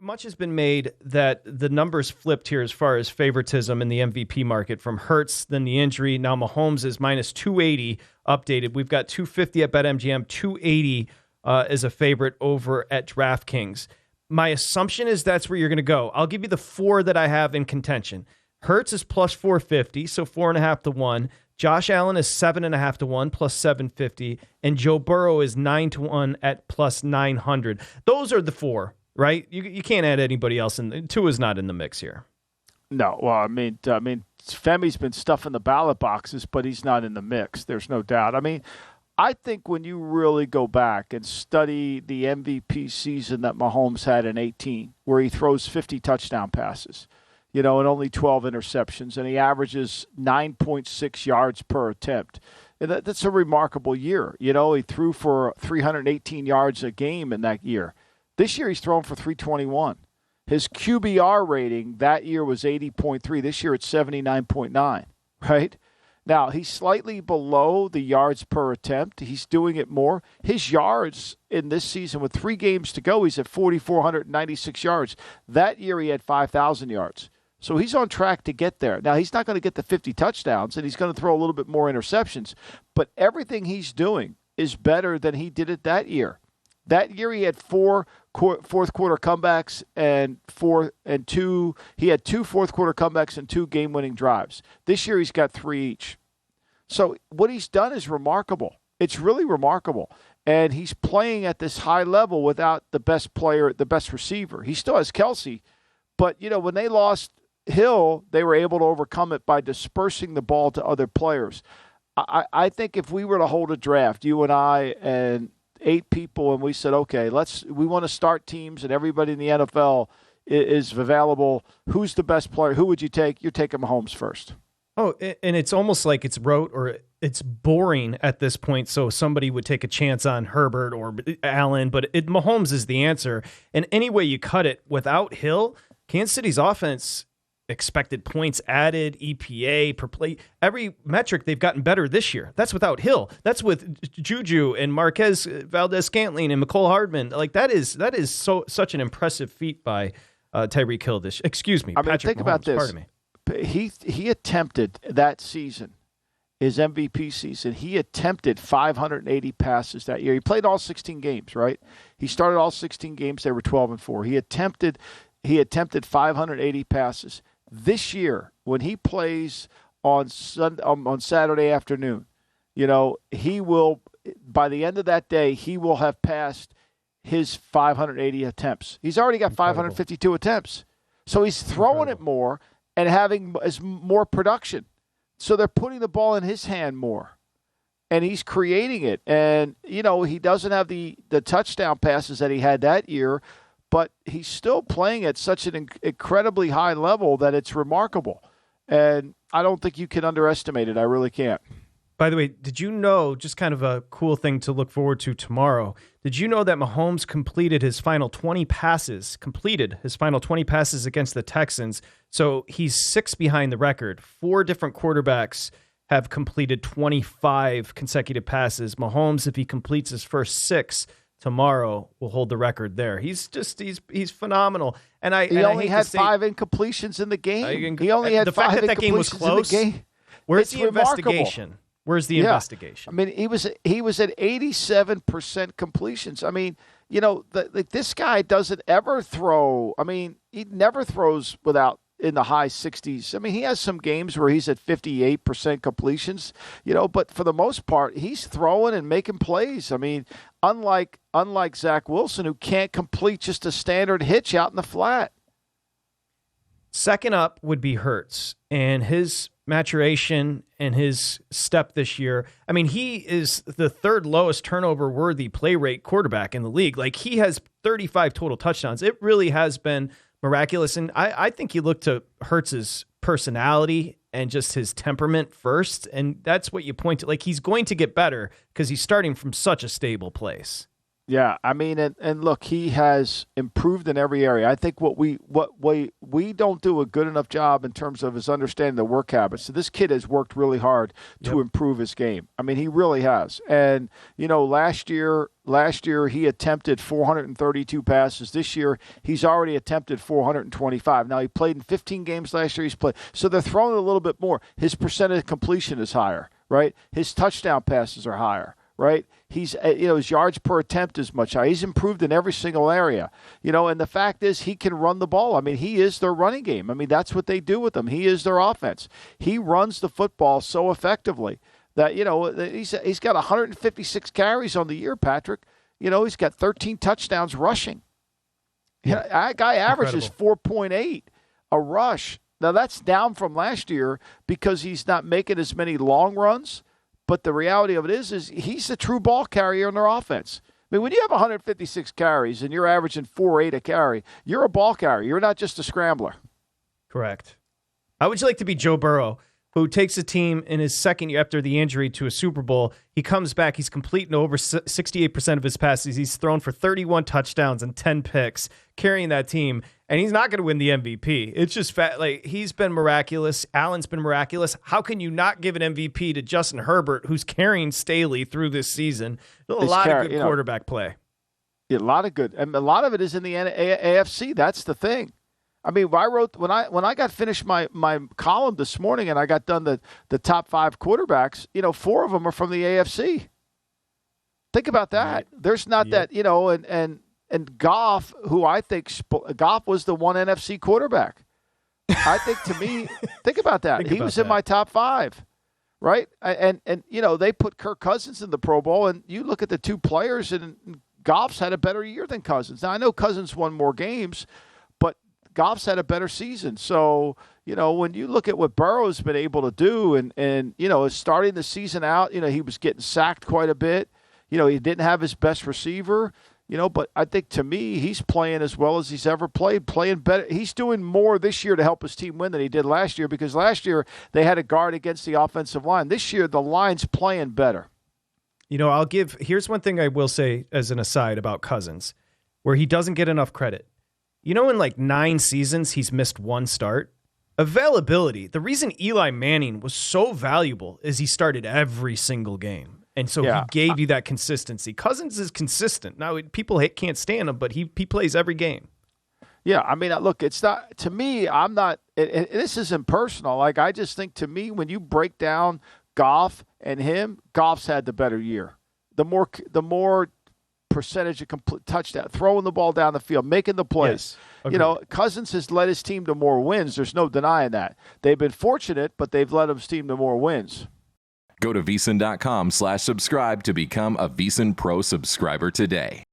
much has been made that the numbers flipped here as far as favoritism in the MVP market from Hurts, then the injury. Now Mahomes is minus 280 updated. We've got 250 at BetMGM, 280 as a favorite over at DraftKings. My assumption is that's where you're going to go. I'll give you the four that I have in contention. Hurts is plus 450, so 4.5 to 1. Josh Allen is 7.5 to 1, plus 750. And Joe Burrow is 9 to 1 at plus 900. Those are the four, right? You can't add anybody else in. Tua is not in the mix here. No, well, I mean, Femi's been stuffing the ballot boxes, but he's not in the mix. There's no doubt. I mean, I think when you really go back and study the MVP season that Mahomes had in 18, where he throws 50 touchdown passes, and only 12 interceptions, and he averages 9.6 yards per attempt. And that's a remarkable year. He threw for 318 yards a game in that year. This year he's thrown for 321. His QBR rating that year was 80.3. This year it's 79.9, right? Now, he's slightly below the yards per attempt. He's doing it more. His yards in this season, with 3 games to go, he's at 4,496 yards. That year he had 5,000 yards. So he's on track to get there. Now, he's not going to get the 50 touchdowns, and he's going to throw a little bit more interceptions. But everything he's doing is better than he did it that year. That year he had 4 fourth-quarter comebacks and 2. He had 2 fourth-quarter comebacks and 2 game-winning drives. This year he's got 3 each. So what he's done is remarkable. It's really remarkable. And he's playing at this high level without the best player, the best receiver. He still has Kelsey. But, when they lost Hill, they were able to overcome it by dispersing the ball to other players. I think if we were to hold a draft, you and I and 8 people, and we said, okay, we want to start teams, and everybody in the NFL is available. Who's the best player? Who would you take? You're taking Mahomes first. Oh, and it's almost like it's rote or it's boring at this point. So somebody would take a chance on Herbert or Allen, but Mahomes is the answer. And any way you cut it, without Hill, Kansas City's offense, expected points added, EPA per play, every metric they've gotten better this year. That's without Hill. That's with Juju and Marquez Valdez-Scantling and McCole Hardman. Like that is such an impressive feat by Tyreek Hill. Patrick think Mahomes, about this. Pardon me. He attempted that season, his MVP season. He attempted 580 passes that year. He played all 16 games, right? He started all 16 games. They were 12-4. He attempted 580 passes. This year, when he plays on Saturday afternoon, he will, by the end of that day, he will have passed his 580 attempts. He's already got 552 attempts. So he's throwing it more and having more production. So they're putting the ball in his hand more. And he's creating it. And, he doesn't have the touchdown passes that he had that year, but he's still playing at such an incredibly high level that it's remarkable. And I don't think you can underestimate it. I really can't. By the way, did you know, just kind of a cool thing to look forward to tomorrow, did you know that Mahomes completed his final 20 passes against the Texans? So he's 6 behind the record. 4 different quarterbacks have completed 25 consecutive passes. Mahomes, if he completes his first 6 tomorrow, will hold the record there. He's phenomenal. And he only had 5 incompletions in the game. He only had 5 fact that game was incompletions close. in the game. Where's It's the remarkable. investigation? Where's the investigation? I mean, he was at 87% completions. I mean, this guy doesn't ever throw. I mean, he never throws without in the high 60s. I mean, he has some games where he's at 58% completions, but for the most part, he's throwing and making plays. I mean, unlike Zach Wilson, who can't complete just a standard hitch out in the flat. Second up would be Hurts and his maturation and his step this year. I mean, he is the 3rd lowest turnover-worthy play rate quarterback in the league. Like, he has 35 total touchdowns. It really has been miraculous. And I think you look to Hurts's personality and just his temperament first, and that's what you point to. Like, he's going to get better because he's starting from such a stable place. Yeah, I mean, and look, he has improved in every area. I think what we don't do a good enough job in terms of his understanding the work habits. So this kid has worked really hard to improve his game. I mean, he really has. And last year he attempted 432 passes. This year he's already attempted 425. Now he played in 15 games last year. He's played, so they're throwing a little bit more. His percentage of completion is higher, right? His touchdown passes are higher. Right, he's his yards per attempt is much higher. He's improved in every single area. And the fact is he can run the ball. I mean, he is their running game. I mean, that's what they do with him. He is their offense. He runs the football so effectively that he's got 156 carries on the year, Patrick. He's got 13 touchdowns rushing. That guy averages 4.8 a rush. Now that's down from last year because he's not making as many long runs. But the reality of it is he's the true ball carrier in their offense. I mean, when you have 156 carries and you're averaging 4.8 a carry, you're a ball carrier. You're not just a scrambler. Correct. How would you like to be Joe Burrow, who takes a team in his second year after the injury to a Super Bowl? He comes back. He's completing over 68% of his passes. He's thrown for 31 touchdowns and 10 picks, carrying that team. And he's not going to win the MVP. It's just he's been miraculous. Allen's been miraculous. How can you not give an MVP to Justin Herbert, who's carrying Staley through this season? A lot of good quarterback play. Yeah, a lot of good. And a lot of it is in the AFC. That's the thing. I mean, when I got finished my column this morning and I got done the top 5 quarterbacks, 4 of them are from the AFC. Think about that. Right. There's not that, and Goff, who I think Goff was the one NFC quarterback. I think to me, think about that. He was in my top 5, right? And they put Kirk Cousins in the Pro Bowl, and you look at the 2 players, and Goff's had a better year than Cousins. Now I know Cousins won more games, but Goff's had a better season. So, when you look at what Burrow's been able to do and starting the season out, he was getting sacked quite a bit. He didn't have his best receiver, but I think to me, he's playing as well as he's ever played, playing better. He's doing more this year to help his team win than he did last year because last year they had a guard against the offensive line. This year, the line's playing better. Here's one thing I will say as an aside about Cousins, where he doesn't get enough credit. In 9 seasons, he's missed 1 start. Availability. The reason Eli Manning was so valuable is he started every single game. And so he gave you that consistency. Cousins is consistent. Now, people can't stand him, but he plays every game. Yeah, I mean, look, it's not, to me, I'm not, this isn't personal. I just think to me, when you break down Goff and him, Goff's had the better year. The more percentage of complete touchdown, throwing the ball down the field, making the plays. Yes. Cousins has led his team to more wins. There's no denying that. They've been fortunate, but they've led his team to more wins. Go to VSiN.com/subscribe to become a VSiN Pro subscriber today.